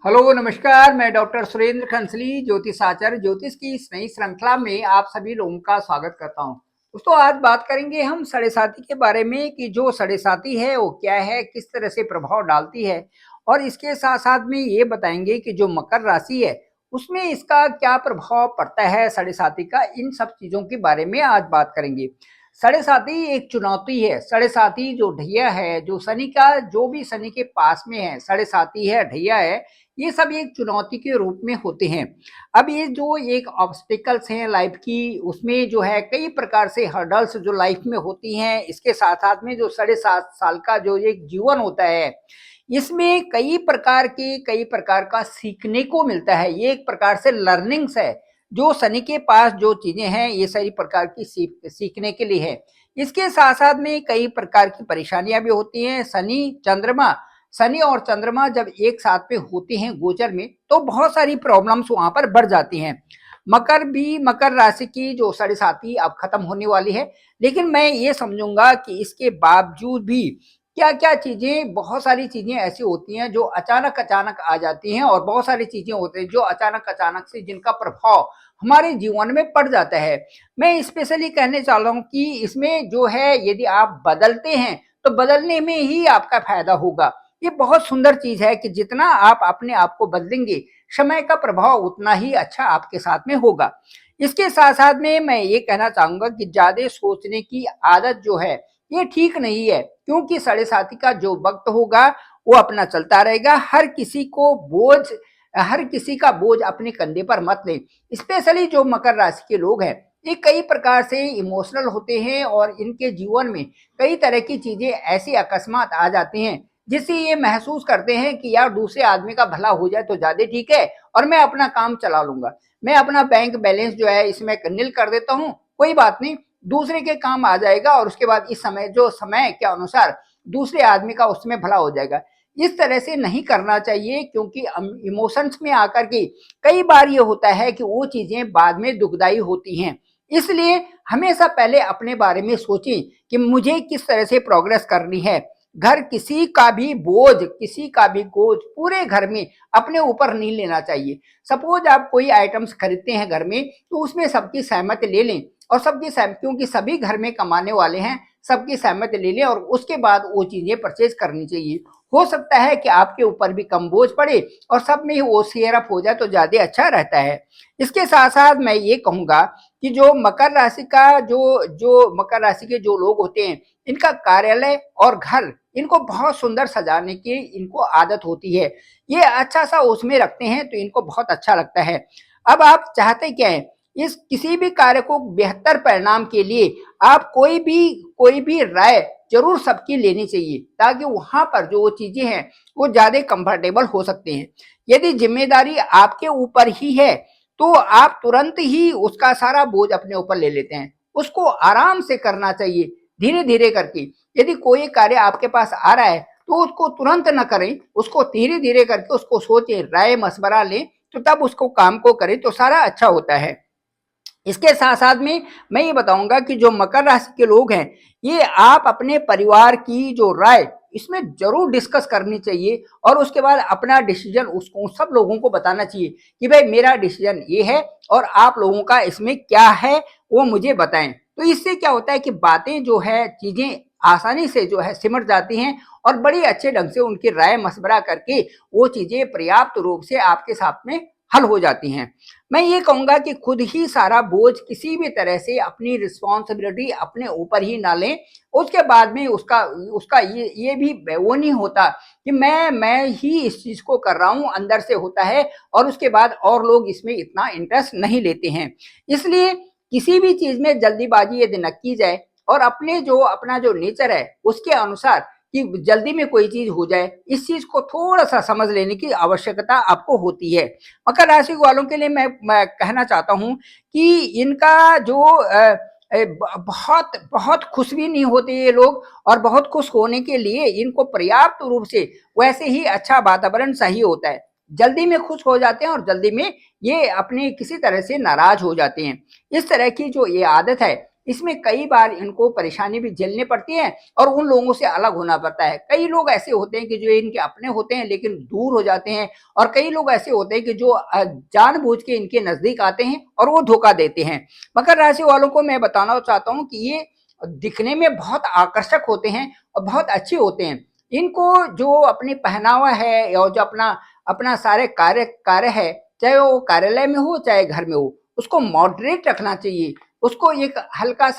Hello नमस्कार। मैं doctor Surendra खंसली ज्योतिष आचार्य ज्योतिष की इस नई श्रृंखला में आप सभी लोगों का स्वागत करता हूं। दोस्तों आज बात करेंगे हम साढ़े साती के बारे में कि जो साढ़े साती है वो क्या है, किस तरह से प्रभाव डालती है, और इसके साथ साथ में ये बताएंगे कि जो मकर राशि है उसमें इसका क्या प्रभाव पड़ता है साढ़े साती का। इन सब चीजों के बारे में आज बात करेंगे। साढ़े साती एक चुनौती है। साढ़े साती जो ढैया है, जो शनि का, जो भी शनि के पास में है, साढ़े साती है, ढैया है, ये सब एक चुनौती के रूप में होते हैं। अब ये जो एक ऑब्स्टिकल्स हैं लाइफ की, उसमें जो है कई प्रकार से हर्डल्स जो लाइफ में होती हैं। इसके साथ साथ में जो 7.5 साल का जो एक जीवन होता है, इसमें कई प्रकार का सीखने को मिलता है। ये एक प्रकार से लर्निंग्स है। जो शनि के पास जो चीजें हैं ये सारी प्रकार की सीखने के लिए है। इसके साथ साथ में कई प्रकार की परेशानियां भी होती हैं। शनि और चंद्रमा जब एक साथ में होते हैं गोचर में, तो बहुत सारी प्रॉब्लम्स वहां पर बढ़ जाती हैं। मकर राशि की जो साढ़े साती अब खत्म होने वाली है, लेकिन मैं ये समझूंगा कि इसके बावजूद भी क्या क्या चीजें, बहुत सारी चीजें ऐसी होती हैं जो अचानक अचानक आ जाती हैं, और बहुत सारी चीजें होती हैं जो अचानक अचानक से जिनका प्रभाव हमारे जीवन में पड़ जाता है। मैं स्पेशली कहने चाह रहा हूँ कि इसमें जो है यदि आप बदलते हैं तो बदलने में ही आपका फायदा होगा। ये बहुत सुंदर चीज है कि जितना आप अपने आप को बदलेंगे, समय का प्रभाव उतना ही अच्छा आपके साथ में होगा। इसके साथ साथ में मैं ये कहना चाहूंगा कि ज्यादा सोचने की आदत जो है ये ठीक नहीं है, क्योंकि साढ़े साथी का जो वक्त होगा वो अपना चलता रहेगा। हर किसी का बोझ अपने कंधे पर मत लें। स्पेशली जो मकर राशि के लोग हैं, ये कई प्रकार से इमोशनल होते हैं, और इनके जीवन में कई तरह की चीजें ऐसी अकस्मात आ जाती हैं जिससे ये महसूस करते हैं कि यार दूसरे आदमी का भला हो जाए तो ज्यादा ठीक है, और मैं अपना काम चला लूंगा। मैं अपना बैंक बैलेंस जो है इसमें निल कर देता हूँ, कोई बात नहीं, दूसरे के काम आ जाएगा, और उसके बाद इस समय के अनुसार दूसरे आदमी का उसमें भला हो जाएगा। इस तरह से नहीं करना चाहिए, क्योंकि इमोशंस में आकर के कई बार ये होता है कि वो चीजें बाद में दुखदाई होती हैं। इसलिए हमेशा पहले अपने बारे में सोचें कि मुझे किस तरह से प्रोग्रेस करनी है। घर किसी का भी बोझ पूरे घर में अपने ऊपर नहीं लेना चाहिए। सपोज आप कोई आइटम्स खरीदते हैं घर में, तो उसमें सबकी सहमति ले लें, और सबकी सहमति, क्योंकि सभी घर में कमाने वाले हैं, सबकी सहमति ले लें और उसके बाद वो चीजें परचेज करनी चाहिए। हो सकता है कि आपके ऊपर भी कम बोझ पड़े और सब में ही वो शेयर अप हो जाए तो ज्यादा अच्छा रहता है। इसके साथ साथ मैं ये कहूंगा कि जो मकर राशि का जो मकर राशि के जो लोग होते हैं, इनका कार्यालय और घर, इनको बहुत सुंदर सजाने की इनको आदत होती है। ये अच्छा सा उसमें रखते हैं तो इनको बहुत अच्छा लगता है। अब आप चाहते क्या है, इस किसी भी कार्य को बेहतर परिणाम के लिए आप कोई भी राय जरूर सबकी लेनी चाहिए, ताकि वहां पर जो चीजें हैं वो ज्यादा कंफर्टेबल हो सकते हैं। यदि जिम्मेदारी आपके ऊपर ही है तो आप तुरंत ही उसका सारा बोझ अपने ऊपर ले लेते हैं। उसको आराम से करना चाहिए, धीरे धीरे करके। यदि कोई कार्य आपके पास आ रहा है तो उसको तुरंत न करें, उसको धीरे धीरे करके उसको सोचें, राय मशवरा लें, तो तब उसको काम को करें तो सारा अच्छा होता है। इसके साथ साथ में मैं ये बताऊंगा कि जो मकर राशि के लोग हैं, ये आप अपने परिवार की जो राय इसमें जरूर डिस्कस करनी चाहिए, और उसके बाद अपना डिसीजन उसको सब लोगों को बताना चाहिए कि भाई मेरा डिसीजन ये है और आप लोगों का इसमें क्या है वो मुझे बताएं। तो इससे क्या होता है कि बातें जो है, चीजें आसानी से जो है सिमट जाती हैं, और बड़ी अच्छे ढंग से उनकी राय मशवरा करके वो चीजें पर्याप्त रूप से आपके साथ में हल हो जाती हैं। मैं ये कहूंगा कि खुद ही सारा बोझ किसी भी तरह से अपनी रिस्पॉन्सिबिलिटी अपने ऊपर ही ना लें। उसके बाद में उसका उसका ये भी वो नहीं होता कि मैं ही इस चीज को कर रहा हूं, अंदर से होता है, और उसके बाद और लोग इसमें इतना इंटरेस्ट नहीं लेते हैं। इसलिए किसी भी चीज में जल्दीबाजी यदि न की जाए, और अपना जो नेचर है उसके अनुसार कि जल्दी में कोई चीज हो जाए, इस चीज को थोड़ा सा समझ लेने की आवश्यकता आपको होती है। मकर राशि वालों के लिए मैं कहना चाहता हूं कि इनका जो बहुत बहुत खुश भी नहीं होते ये लोग, और बहुत खुश होने के लिए इनको पर्याप्त रूप से वैसे ही अच्छा वातावरण चाहिए होता है। जल्दी में खुश हो जाते हैं और जल्दी में ये अपने किसी तरह से नाराज हो जाते हैं। इस तरह की जो ये आदत है इसमें कई बार इनको परेशानी भी झेलनी पड़ती है और उन लोगों से अलग होना पड़ता है। कई लोग ऐसे होते हैं कि जो इनके अपने होते हैं लेकिन दूर हो जाते हैं, और कई लोग ऐसे होते हैं कि जो जानबूझ के इनके नजदीक आते हैं और वो धोखा देते हैं। मकर राशि वालों को मैं बताना चाहता हूँ कि ये दिखने में बहुत आकर्षक होते हैं और बहुत अच्छे होते हैं। इनको जो अपनी पहनावा है और जो अपना अपना सारे कार्य है, चाहे वो कार्यालय में हो चाहे घर में हो, उसको मॉडरेट रखना चाहिए। उसको एक हल्का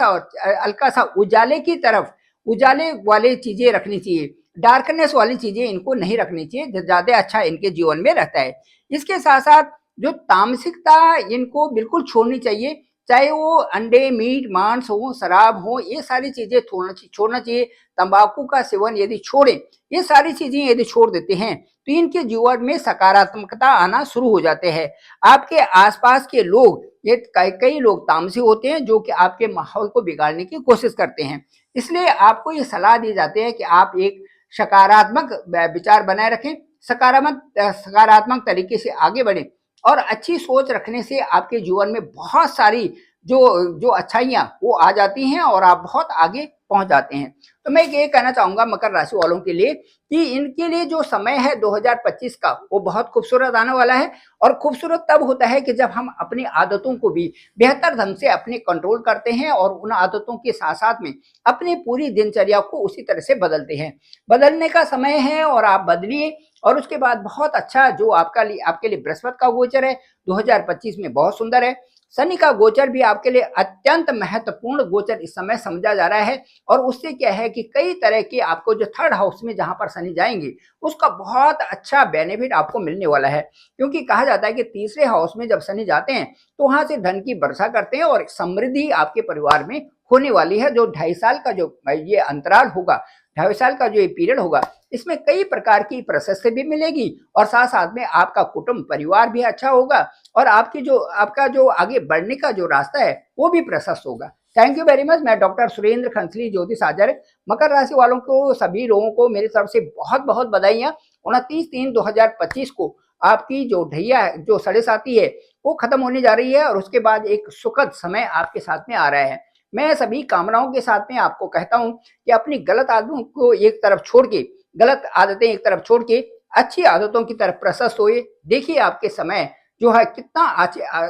सा उजाले की तरफ, उजाले वाली चीजें रखनी चाहिए, डार्कनेस वाली चीजें इनको नहीं रखनी चाहिए, ज्यादा अच्छा इनके जीवन में रहता है। इसके साथ साथ जो तामसिकता इनको बिल्कुल छोड़नी चाहिए, चाहे वो अंडे, मीट, मांस हो, शराब हो, ये सारी चीजें छोड़ना चाहिए। तंबाकू का सेवन यदि छोड़ें, ये सारी चीजें यदि छोड़ देते हैं तो इनके जीवन में सकारात्मकता आना शुरू हो जाते हैं। आपके आसपास के लोग, ये कई लोग तामसी होते हैं जो कि आपके माहौल को बिगाड़ने की कोशिश करते हैं। इसलिए आपको ये सलाह दी जाती है कि आप एक सकारात्मक विचार बनाए रखें, सकारात्मक तरीके से आगे बढ़ें, और अच्छी सोच रखने से आपके जीवन में बहुत सारी जो जो अच्छाइयाँ वो आ जाती हैं और आप बहुत आगे पहुंच जाते हैं। तो मैं ये कहना चाहूंगा मकर राशि वालों के लिए कि इनके लिए जो समय है 2025 का, वो बहुत खूबसूरत आने वाला है। और खूबसूरत तब होता है कि जब हम अपनी आदतों को भी बेहतर ढंग से अपने कंट्रोल करते हैं और उन आदतों के साथ साथ में अपनी पूरी दिनचर्या को उसी तरह से बदलते हैं। बदलने का समय है और आप बदलिए। और उसके बाद बहुत अच्छा जो आपके लिए बृहस्पति का गोचर है 2025 में बहुत सुंदर है। शनि का गोचर भी आपके लिए अत्यंत महत्वपूर्ण गोचर इस समय समझा जा रहा है। और उससे क्या है कि कई तरह के आपको जो थर्ड हाउस में जहां पर शनि जाएंगे, उसका बहुत अच्छा बेनिफिट आपको मिलने वाला है। क्योंकि कहा जाता है कि तीसरे हाउस में जब शनि जाते हैं तो वहां से धन की वर्षा करते हैं और समृद्धि आपके परिवार में होने वाली है। जो 2.5 साल का जो ये अंतराल होगा, 2.5 साल का जो ये पीरियड होगा, इसमें कई प्रकार की प्रशस्ति भी मिलेगी और साथ साथ में आपका कुटुंब परिवार भी अच्छा होगा और आपका जो आगे बढ़ने का जो रास्ता है वो भी प्रशस्त होगा। Thank you very much. मैं डॉक्टर सुरेंद्र खंसली, ज्योतिष आचार्य। मकर राशि वालों को, सभी लोगों को मेरी तरफ से बहुत बहुत बधाइयां। 29/3/2025 को आपकी जो ढैया जो साढ़े साथी है वो खत्म होने जा रही है और उसके बाद एक सुखद समय आपके साथ में आ रहा है। मैं सभी कामनाओं के साथ में आपको कहता हूं कि अपनी गलत आदतों को एक तरफ छोड़ के, गलत आदतें एक तरफ छोड़ के अच्छी आदतों की तरफ प्रशस्त होइए। देखिए आपके समय जो है कितना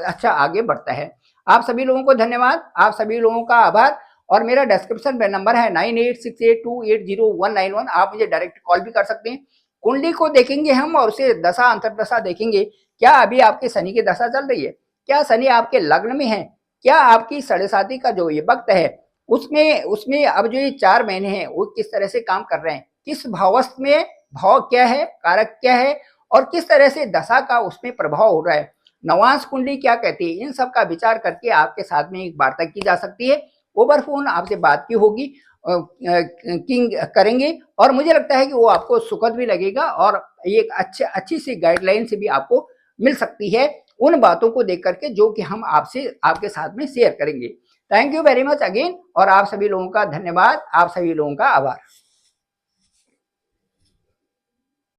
अच्छा आगे बढ़ता है। आप सभी लोगों को धन्यवाद, आप सभी लोगों का आभार। और मेरा डिस्क्रिप्शन में नंबर है 9868280191। आप मुझे डायरेक्ट कॉल भी कर सकते हैं। कुंडली को देखेंगे हम और उसे दशा अंतर्दशा देखेंगे। क्या अभी आपकी शनि की दशा चल रही है? क्या शनि आपके लग्न में है? क्या आपकी साढ़े साथी का जो ये वक्त है उसमें उसमें अब जो ये 4 महीने हैं वो किस तरह से काम कर रहे हैं? किस भावस्थ में, भाव क्या है, कारक क्या है, और किस तरह से दशा का उसमें प्रभाव हो रहा है? नवांश कुंडली क्या कहती है? इन सब का विचार करके आपके साथ में एक वार्ता की जा सकती है। ओवर फोन आपसे बात की होगी, किंग करेंगे, और मुझे लगता है कि वो आपको सुखद भी लगेगा और एक अच्छी सी गाइडलाइन से भी आपको मिल सकती है उन बातों को देख करके जो कि हम आपके साथ में शेयर करेंगे। Thank you very much again, और आप सभी लोगों का धन्यवाद, आप सभी लोगों का आभार।